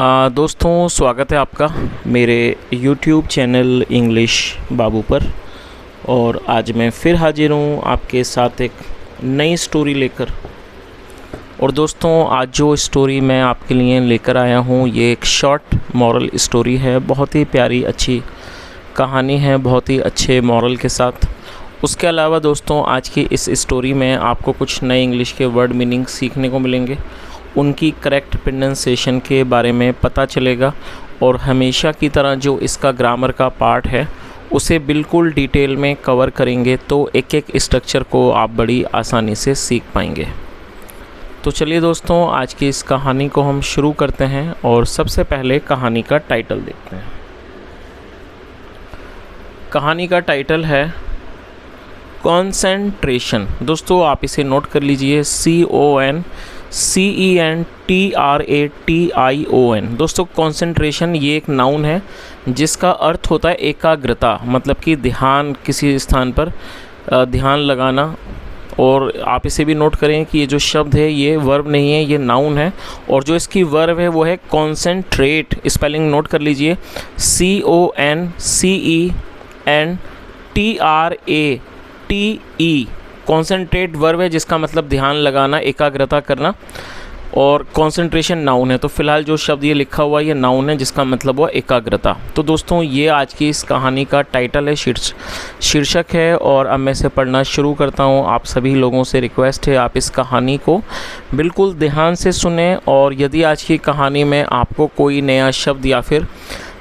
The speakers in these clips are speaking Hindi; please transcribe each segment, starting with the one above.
दोस्तों स्वागत है आपका मेरे YouTube चैनल इंग्लिश बाबू पर। और आज मैं फिर हाजिर हूँ आपके साथ एक नई स्टोरी लेकर। और दोस्तों आज जो स्टोरी मैं आपके लिए लेकर आया हूँ ये एक शॉर्ट मॉरल स्टोरी है। बहुत ही प्यारी अच्छी कहानी है, बहुत ही अच्छे मॉरल के साथ। उसके अलावा दोस्तों आज की इस स्टोरी में आपको कुछ नए इंग्लिश के वर्ड मीनिंग सीखने को मिलेंगे, उनकी करेक्ट प्रोनाउंसिएशन के बारे में पता चलेगा। और हमेशा की तरह जो इसका ग्रामर का पार्ट है उसे बिल्कुल डिटेल में कवर करेंगे, तो एक एक स्ट्रक्चर को आप बड़ी आसानी से सीख पाएंगे। तो चलिए दोस्तों आज की इस कहानी को हम शुरू करते हैं और सबसे पहले कहानी का टाइटल देखते हैं। कहानी का टाइटल है कॉन्सेंट्रेशन। दोस्तों आप इसे नोट कर लीजिए, CONCENTRATION। दोस्तों कॉन्सेंट्रेशन ये एक नाउन है जिसका अर्थ होता है एकाग्रता, मतलब कि ध्यान, किसी स्थान पर ध्यान लगाना। और आप इसे भी नोट करें कि ये जो शब्द है ये वर्ब नहीं है, ये नाउन है। और जो इसकी वर्ब है वो है कॉन्सेंट्रेट। स्पेलिंग नोट कर लीजिए, CONCENTRATE। कॉन्सेंट्रेट वर्ब है जिसका मतलब ध्यान लगाना, एकाग्रता करना। और कॉन्सेंट्रेशन नाउन है। तो फिलहाल जो शब्द ये लिखा हुआ है ये नाउन है जिसका मतलब हुआ एकाग्रता। तो दोस्तों ये आज की इस कहानी का टाइटल है, शीर्षक है। और अब मैं इसे पढ़ना शुरू करता हूँ। आप सभी लोगों से रिक्वेस्ट है आप इस कहानी को बिल्कुल ध्यान से सुने। और यदि आज की कहानी में आपको कोई नया शब्द या फिर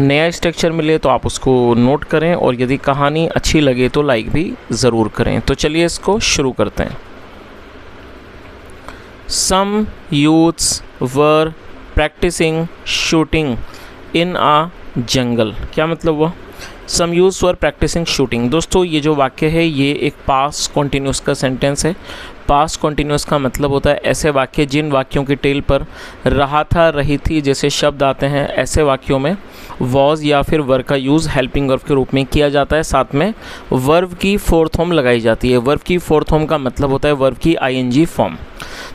नया स्ट्रक्चर मिले तो आप उसको नोट करें। और यदि कहानी अच्छी लगे तो लाइक भी ज़रूर करें। तो चलिए इसको शुरू करते हैं। Some youths were practicing shooting in a jungle। क्या मतलब हुआ? Some youths were practicing shooting। दोस्तों ये जो वाक्य है ये एक पास्ट कॉन्टिन्यूस का सेंटेंस है। पास्ट कॉन्टिन्यूस का मतलब होता है ऐसे वाक्य जिन वाक्यों की टेल पर रहा था, रही थी जैसे शब्द आते हैं। ऐसे वाक्यों में वॉज या फिर वर्ब का यूज़ हेल्पिंग वर्ब के रूप में किया जाता है, साथ में वर्ब की फोर्थ फॉर्म लगाई जाती है। वर्ब की फोर्थ फॉर्म का मतलब होता है वर्ब की ING फॉर्म।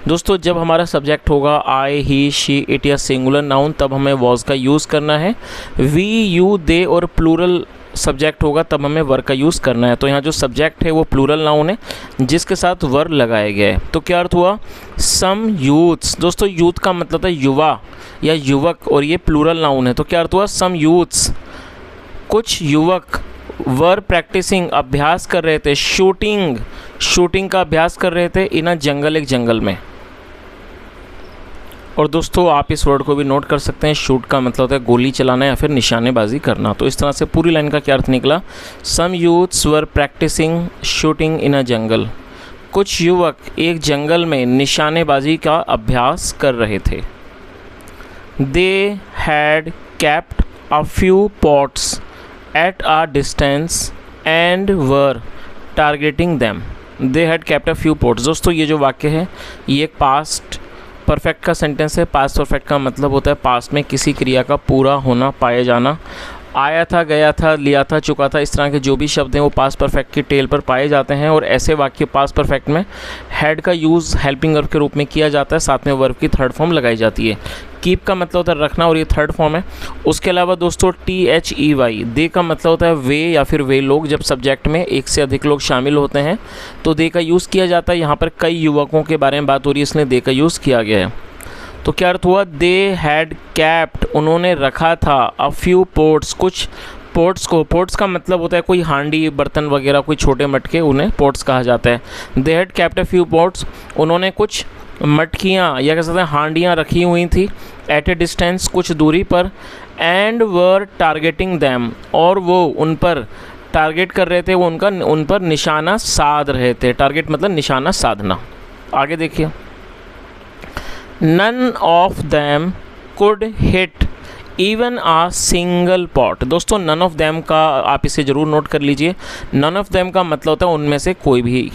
दोस्तों जब हमारा सब्जेक्ट होगा आई, ही, शी, इट या सिंगुलर नाउन तब हमें वॉज का यूज़ करना है। वी, यू, दे और प्लूरल सब्जेक्ट होगा तब हमें वर्ब का यूज़ करना है। तो यहाँ जो सब्जेक्ट है वो प्लूरल नाउन है जिसके साथ वर्ब लगाया गया है। तो क्या अर्थ हुआ? सम यूथ्स। दोस्तों यूथ का मतलब है युवा या युवक, और ये प्लूरल नाउन है। तो क्या अर्थ हुआ? सम यूथ्स, कुछ युवक, वर प्रैक्टिसिंग, अभ्यास कर रहे थे, शूटिंग का अभ्यास कर रहे थे, इन अ जंगल, एक जंगल में। और दोस्तों आप इस वर्ड को भी नोट कर सकते हैं, शूट का मतलब होता है गोली चलाना या फिर निशानेबाजी करना। तो इस तरह से पूरी लाइन का क्या अर्थ निकला? सम यूथ्स वर प्रैक्टिसिंग शूटिंग इन अ जंगल। कुछ युवक एक जंगल में निशानेबाजी का अभ्यास कर रहे थे। They had kept a few pots at a distance and were targeting them. They had kept a few pots. दोस्तों ये जो वाक्य है ये एक पास्ट परफेक्ट का सेंटेंस है। पास्ट परफेक्ट का मतलब होता है पास्ट में किसी क्रिया का पूरा होना, पाया जाना। आया था, गया था, लिया था, चुका था, इस तरह के जो भी शब्द हैं वो पास्ट परफेक्ट की टेल पर पाए जाते हैं। और ऐसे वाक्य पास्ट परफेक्ट में हैड का यूज़ हेल्पिंग वर्ब के रूप में किया जाता है, साथ में वर्ब की थर्ड फॉर्म लगाई जाती है। कीप का मतलब होता है रखना और ये थर्ड फॉर्म है। उसके अलावा दोस्तों THEY, दे का मतलब होता है वे या फिर वे लोग। जब सब्जेक्ट में एक से अधिक लोग शामिल होते हैं तो दे का यूज़ किया जाता है। यहाँ पर कई युवकों के बारे में बात हो रही है इसलिए दे का यूज़ किया गया है। तो क्या अर्थ हुआ? दे हैड कैप्ट, उन्होंने रखा था, अ फ्यू पोट्स, कुछ पोट्स को, पोट्स का मतलब होता है कोई हांडी, बर्तन वगैरह, कोई छोटे मटके, उन्हें पोट्स कहा जाता है। They had kept a few pots, उन्होंने कुछ मटकियाँ या कह सकते हैं हांडियाँ रखी हुई थी, एट ए डिस्टेंस, कुछ दूरी पर, एंड वर टारगेटिंग दैम, और वो उन पर टारगेट कर रहे थे, वो उन पर निशाना साध रहे थे। टारगेट मतलब निशाना साधना। आगे देखिए, None of them could hit even a single pot। दोस्तों none of them का आप इसे ज़रूर नोट कर लीजिए। none of them का मतलब होता है उनमें से कोई भी,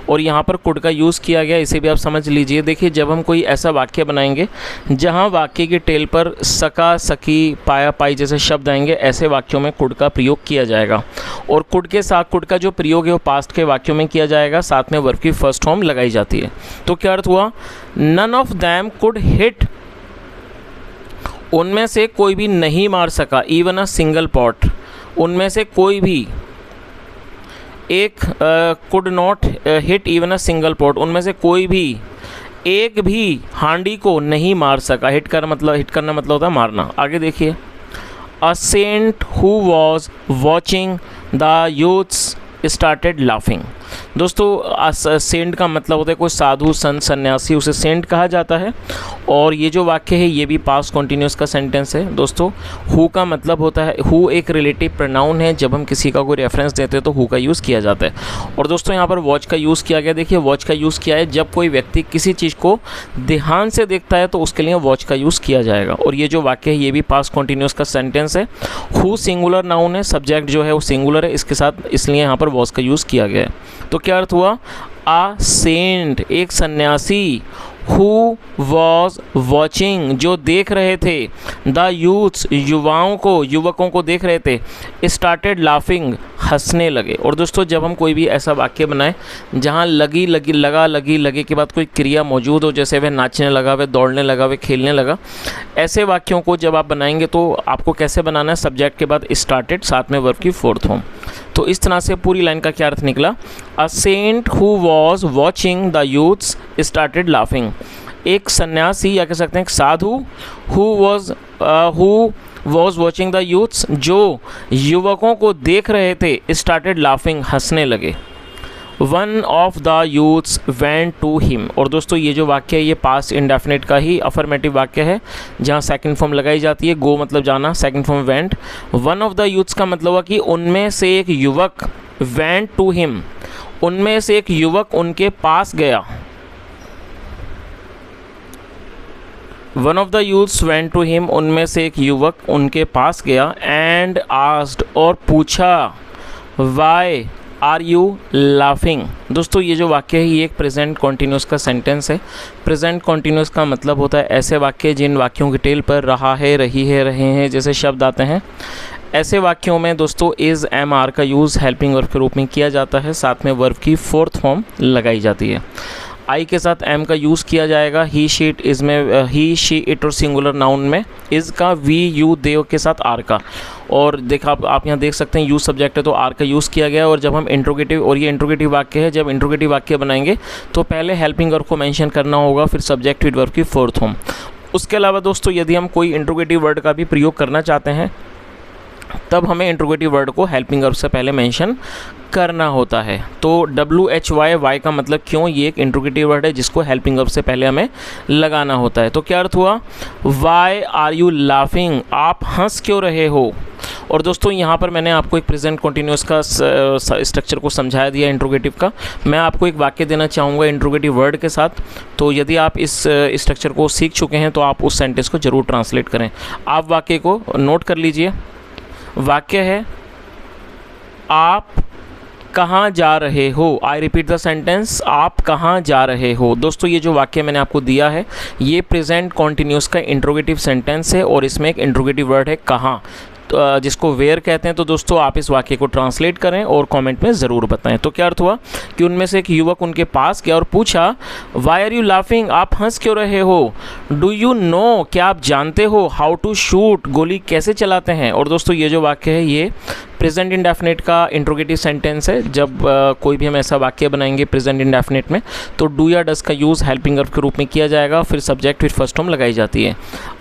और यहाँ पर could का यूज़ किया गया, इसे भी आप समझ लीजिए। देखिए जब हम कोई ऐसा वाक्य बनाएंगे जहाँ वाक्य की टेल पर सका, सकी, पाया, पाई जैसे शब्द आएंगे, ऐसे वाक्यों में could का प्रयोग किया जाएगा। और could के साथ could का जो प्रयोग है वो पास्ट के वाक्यों में किया जाएगा, साथ में वर्ब की फर्स्ट फॉर्म लगाई जाती है। तो क्या अर्थ हुआ? none of them could hit उनमें से कोई भी नहीं मार सका, इवन अ सिंगल पॉट, उनमें से कोई भी एक could not hit even a single pot, उनमें से कोई भी एक भी हांडी को नहीं मार सका। हिट करना मतलब होता है मारना। आगे देखिए, a saint who was watching the youths started laughing. दोस्तों सेंट का मतलब होता है कोई साधु संत सन्यासी, उसे सेंट कहा जाता है। और ये जो वाक्य है ये भी पास्ट कॉन्टिन्यूस का सेंटेंस है। दोस्तों हु का मतलब होता है, हु एक रिलेटिव प्रोनाउन है, जब हम किसी का कोई रेफरेंस देते हैं तो हु का यूज़ किया जाता है। और दोस्तों यहाँ पर वॉच का यूज़ किया गया। देखिए वॉच का यूज़ किया है जब कोई व्यक्ति किसी चीज़ को ध्यान से देखता है तो उसके लिए वॉच का यूज़ किया जाएगा। और ये जो वाक्य है ये भी पास्ट कॉन्टिन्यूस का सेंटेंस है। हु सिंगुलर नाउन है, सब्जेक्ट जो है वो सिंगुलर है, इसके साथ इसलिए यहाँ पर वॉच का यूज़ किया गया है। तो क्या अर्थ हुआ, आ सेंट एक सन्यासी, हु वॉज वॉचिंग जो देख रहे थे, द यूथ्स युवकों को देख रहे थे, स्टार्टेड लाफिंग हंसने लगे। और दोस्तों जब हम कोई भी ऐसा वाक्य बनाएं जहाँ लगे के बाद कोई क्रिया मौजूद हो, जैसे वह नाचने लगा, वह दौड़ने लगा, वह खेलने लगा, ऐसे वाक्यों को जब आप बनाएंगे तो आपको कैसे बनाना है, सब्जेक्ट के बाद स्टार्टेड, साथ में वर्ब की फोर्थ फॉर्म। तो इस तरह से पूरी लाइन का क्या अर्थ निकला, a saint who was watching the youths started laughing. एक सन्यासी या कह सकते हैं एक साधु, who was watching the youths जो युवकों को देख रहे थे, स्टार्टेड लाफिंग हंसने लगे। One of the youths went to him. और दोस्तों ये जो वाक्य है ये पास्ट इंडेफिनिट का ही अफर्मेटिव वाक्य है, जहाँ सेकंड फॉर्म लगाई जाती है। गो मतलब जाना, second form went. One of the youths का मतलब हुआ कि उनमें से एक युवक, वेंट टू हिम उनमें से एक युवक उनके पास गया। One of the youths went to him उनमें से एक युवक उनके पास गया, एंड आस्क्ड और पूछा, वाई आर यू लाफिंग। दोस्तों ये जो वाक्य है ये एक प्रेजेंट कॉन्टिन्यूस का सेंटेंस है। प्रेजेंट कॉन्टिन्यूस का मतलब होता है ऐसे वाक्य जिन वाक्यों की टेल पर रहा है, रही है, रहे हैं जैसे शब्द आते हैं। ऐसे वाक्यों में दोस्तों इज़ एम आर का यूज़ हेल्पिंग वर्ब के रूप में किया जाता है, साथ में वर्ब की फोर्थ फॉर्म लगाई जाती है। आई के साथ एम का यूज़ किया जाएगा। ही शी इट इज़ में, ही शी इट और सिंगुलर नाउन में इज़ का, वी यू दे के साथ आर का। और देखा आप यहाँ देख सकते हैं यूज सब्जेक्ट है तो आर का यूज़ किया गया। और जब हम इंट्रोगेटिव, और ये इंट्रोगेटिव वाक्य है, जब इंट्रोगेटिव वाक्य बनाएंगे तो पहले हेल्पिंग वर्ब को मेंशन करना होगा, फिर सब्जेक्ट विद वर्ब की फोर्थ फॉर्म। उसके अलावा दोस्तों यदि हम कोई इंट्रोगेटिव वर्ड का भी प्रयोग करना चाहते हैं तब हमें इंट्रोगेटिव वर्ड को हेल्पिंग वर्ब से पहले मेंशन करना होता है। तो WHY का मतलब क्यों, ये एक इंट्रोगेटिव वर्ड है जिसको हेल्पिंग वर्ब से पहले हमें लगाना होता है। तो क्या अर्थ हुआ, वाई आर यू लाफिंग, आप हंस क्यों रहे हो। और दोस्तों यहाँ पर मैंने आपको एक प्रेजेंट कॉन्टिन्यूस का स्ट्रक्चर को समझाया दिया इंट्रोगेटिव का। मैं आपको एक वाक्य देना चाहूँगा इंट्रोगेटिव वर्ड के साथ। तो यदि आप इस स्ट्रक्चर को सीख चुके हैं तो आप उस सेंटेंस को ज़रूर ट्रांसलेट करें। आप वाक्य को नोट कर लीजिए। वाक्य है, आप कहाँ जा रहे हो। आई रिपीट द सेंटेंस, आप कहाँ जा रहे हो। दोस्तों ये जो वाक्य मैंने आपको दिया है ये प्रेजेंट कॉन्टिन्यूस का इंट्रोगेटिव सेंटेंस है और इसमें एक इंट्रोगेटिव वर्ड है कहाँ, तो जिसको वेयर कहते हैं। तो दोस्तों आप इस वाक्य को ट्रांसलेट करें और कमेंट में ज़रूर बताएं। तो क्या अर्थ हुआ कि उनमें से एक युवक उनके पास गया और पूछा, वाई आर यू लाफिंग, आप हंस क्यों रहे हो। डू यू नो, क्या आप जानते हो, हाउ टू शूट, गोली कैसे चलाते हैं। और दोस्तों ये जो वाक्य है ये प्रेजेंट इंडेफिनिट का इंट्रोगेटिव सेंटेंस है। जब कोई भी हम ऐसा वाक्य बनाएंगे प्रेजेंट इंडेफिनिट में तो डू या डस का यूज़ हेल्पिंग वर्ब के रूप में किया जाएगा, फिर सब्जेक्ट फिर फर्स्ट फॉर्म लगाई जाती है।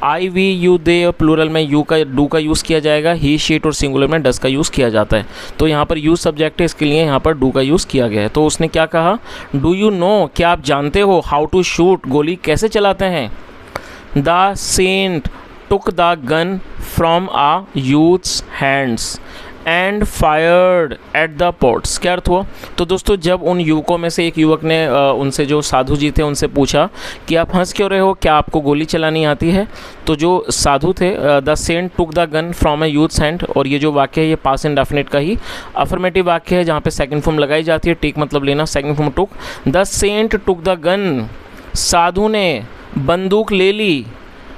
आई वी यू दे प्लूरल में यू का, डू का यूज़ किया जाएगा। ही शीट और सिंगुलर में डस का यूज़ किया जाता है। तो यहाँ पर यूज सब्जेक्ट है, इसके लिए यहाँ पर डू का यूज़ किया गया है। तो उसने क्या कहा, डू यू नो, क्या आप जानते हो, हाउ टू शूट, गोली कैसे चलाते हैं। The saint took the gun from a youths hands and fired at the pots. क्या अर्थ हुआ, तो दोस्तों जब उन युवकों में से एक युवक ने उनसे, जो साधु जी थे, उनसे पूछा कि आप हंस क्यों रहे हो, क्या आपको गोली चलानी आती है। तो जो साधु थे, the saint took the gun from a youths hand, और ये जो वाक्य है ये पास्ट इंडेफिनिट का ही अफर्मेटिव वाक्य है जहाँ पे सेकंड फॉर्म लगाई जाती है। टेक मतलब लेना, second form took. The saint took the gun, साधु ने बंदूक ले ली,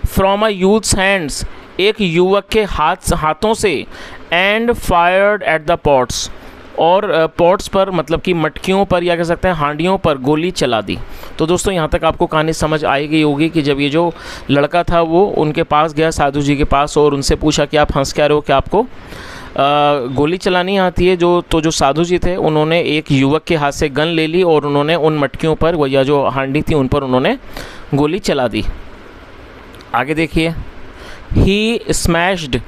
फ्रॉम अ यूथ्स हैंड्स, एक युवक के हाथों से, and fired at the pots, और पॉट्स पर मतलब कि मटकियों पर या कह सकते हैं हांडियों पर गोली चला दी। तो दोस्तों यहाँ तक आपको कहानी समझ आई गई होगी कि जब ये जो लड़का था वो उनके पास गया साधु जी के पास और उनसे पूछा कि आप हंस क्या रहे हो, कि आपको गोली चलानी आती है। जो साधु जी थे उन्होंने एक युवक के हाथ से गन ले ली और उन्होंने उन मटकियों पर या जो हांडी थी उन पर उन्होंने गोली चला दी। आगे देखिए, he smashed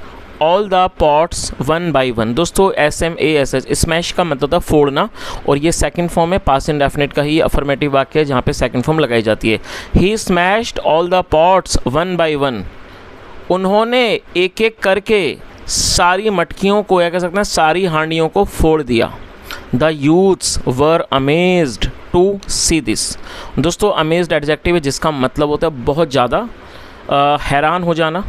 all the pots one by one. दोस्तों SMASH, स्मैश का मतलब था फोड़ना, और ये सेकंड फॉर्म है, पास्ट इंडेफिनिट का ही अफर्मेटिव वाक्य है जहाँ पे सेकंड फॉर्म लगाई जाती है। He smashed all the pots one by one. उन्होंने एक एक करके सारी मटकियों को या कह सकते हैं सारी हांडियों को फोड़ दिया। The youths were amazed to see this. दोस्तों अमेज्ड एडजेक्टिव है जिसका मतलब होता है बहुत ज़्यादा हैरान हो जाना।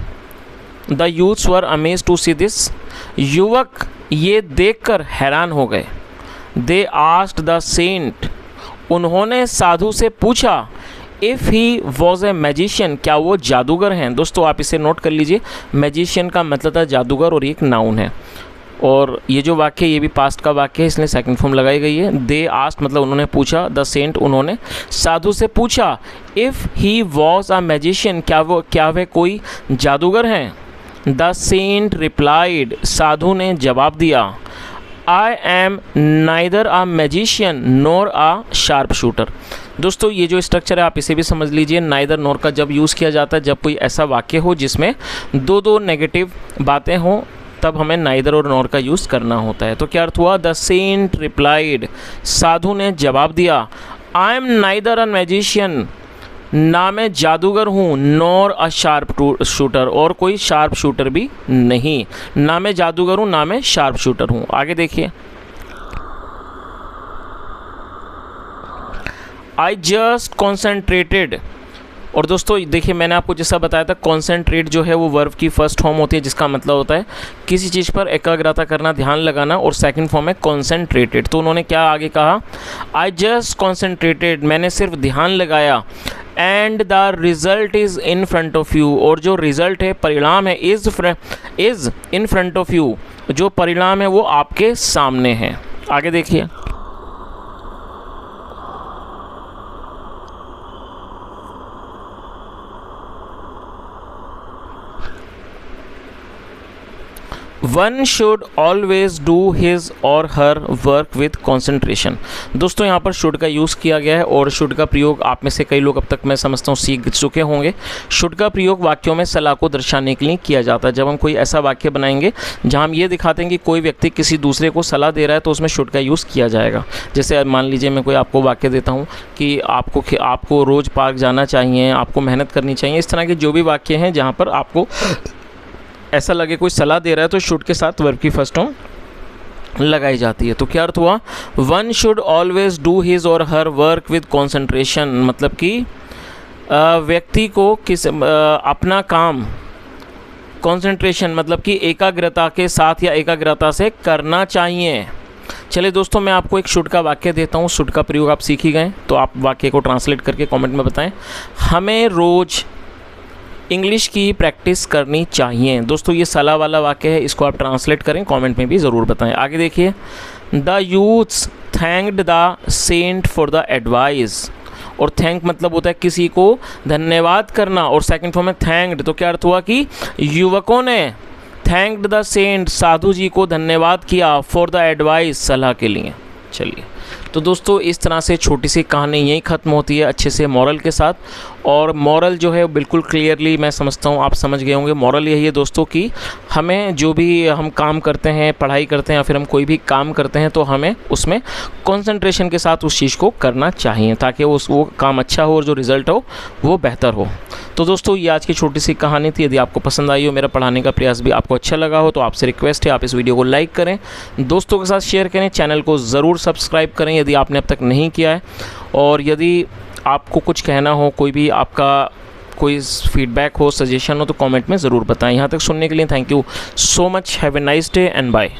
The youths were amazed to see this. युवक ये देखकर हैरान हो गए। They asked the saint. उन्होंने साधु से पूछा if he was a magician, क्या वो जादूगर हैं। दोस्तों आप इसे नोट कर लीजिए, मैजिशियन का मतलब था जादूगर और ये एक नाउन है। और ये जो वाक्य ये भी पास्ट का वाक्य है, इसलिए सेकंड फॉर्म लगाई गई है। दे आस्क्ड मतलब उन्होंने पूछा, द सेंट उन्होंने साधु से पूछा if he was a magician, क्या वे कोई जादूगर हैं। द सेंट रिप्लाइड, साधु ने जवाब दिया, I am neither a magician NOR a sharp shooter. दोस्तों ये जो स्ट्रक्चर है आप इसे भी समझ लीजिए। नाइदर नोर का जब यूज़ किया जाता है जब कोई ऐसा वाक्य हो जिसमें दो नेगेटिव बातें हों, तब हमें नाइदर और नोर का यूज़ करना होता है। तो क्या अर्थ हुआ, द सेंट रिप्लाइड, साधु ने जवाब दिया, I am neither a magician, ना मैं जादूगर हूँ, नॉर अ शार्प शूटर, और कोई शार्प शूटर भी नहीं। ना मैं जादूगर हूँ ना मैं शार्प शूटर हूँ। आगे देखिए, आई जस्ट कॉन्सेंट्रेटेड। और दोस्तों देखिए मैंने आपको जैसा बताया था कॉन्सेंट्रेट जो है वो वर्ब की फर्स्ट फॉर्म होती है जिसका मतलब होता है किसी चीज़ पर एकाग्रता करना, ध्यान लगाना, और सेकंड फॉर्म है कॉन्सेंट्रेटेड। तो उन्होंने क्या आगे कहा, आई जस्ट कॉन्सेंट्रेटेड, मैंने सिर्फ ध्यान लगाया, and the result is in front of you, और जो रिज़ल्ट है परिणाम है is in front of you, जो परिणाम है वो आपके सामने है। आगे देखिए, one should always do his और हर वर्क विथ कॉन्सेंट्रेशन। दोस्तों यहाँ पर शुड का यूज़ किया गया है और शुड का प्रयोग आप में से कई लोग अब तक मैं समझता हूँ सीख चुके होंगे। शुड का प्रयोग वाक्यों में सलाह को दर्शाने के लिए किया जाता है। जब हम कोई ऐसा वाक्य बनाएंगे जहाँ हम ये दिखाते हैं कि कोई व्यक्ति किसी दूसरे को सलाह दे रहा है तो उसमें शुड का यूज़ किया जाएगा। जैसे मान लीजिए मैं कोई आपको वाक्य देता हूँ कि आपको रोज़ पार्क जाना चाहिए, आपको मेहनत करनी चाहिए, इस तरह के जो भी वाक्य हैं जहाँ पर आपको ऐसा लगे कोई सलाह दे रहा है तो शुड के साथ वर्ब की फर्स्ट फॉर्म लगाई जाती है। तो क्या अर्थ हुआ, one should always do his और हर वर्क विद कॉन्सेंट्रेशन, मतलब कि व्यक्ति को अपना काम कॉन्सेंट्रेशन मतलब कि एकाग्रता के साथ या एकाग्रता से करना चाहिए। चलिए दोस्तों मैं आपको एक शुड का वाक्य देता हूँ। शुड का प्रयोग आप सीख ही गए तो आप वाक्य को ट्रांसलेट करके कमेंट में बताएं। हमें रोज़ इंग्लिश की प्रैक्टिस करनी चाहिए। दोस्तों ये सलाह वाला वाक्य है, इसको आप ट्रांसलेट करें, कमेंट में भी ज़रूर बताएं। आगे देखिए, the youths thanked the sent for the advice, और थैंक मतलब होता है किसी को धन्यवाद करना, और सेकंड फॉर्म में थैंक्ड। तो क्या अर्थ हुआ कि युवकों ने थैंक्ड द सेंट, साधु जी को धन्यवाद किया, फॉर द एडवाइस, सलाह के लिए। चलिए तो दोस्तों इस तरह से छोटी सी कहानी यहीं ख़त्म होती है अच्छे से मॉरल के साथ। और मॉरल जो है बिल्कुल क्लियरली मैं समझता हूँ आप समझ गए होंगे। मॉरल यही है दोस्तों कि हमें जो भी हम काम करते हैं, पढ़ाई करते हैं या फिर हम कोई भी काम करते हैं तो हमें उसमें कंसंट्रेशन के साथ उस चीज़ को करना चाहिए ताकि वो काम अच्छा हो और जो रिज़ल्ट हो वो बेहतर हो। तो दोस्तों ये आज की छोटी सी कहानी थी। यदि आपको पसंद आई हो, मेरा पढ़ाने का प्रयास भी आपको अच्छा लगा हो, तो आपसे रिक्वेस्ट है आप इस वीडियो को लाइक करें, दोस्तों के साथ शेयर करें, चैनल को ज़रूर सब्सक्राइब करें यदि आपने अब तक नहीं किया है। और यदि आपको कुछ कहना हो, कोई भी आपका कोई फीडबैक हो, सजेशन हो, तो कमेंट में ज़रूर बताएं। यहाँ तक सुनने के लिए thank you so much. Have a nice day and bye.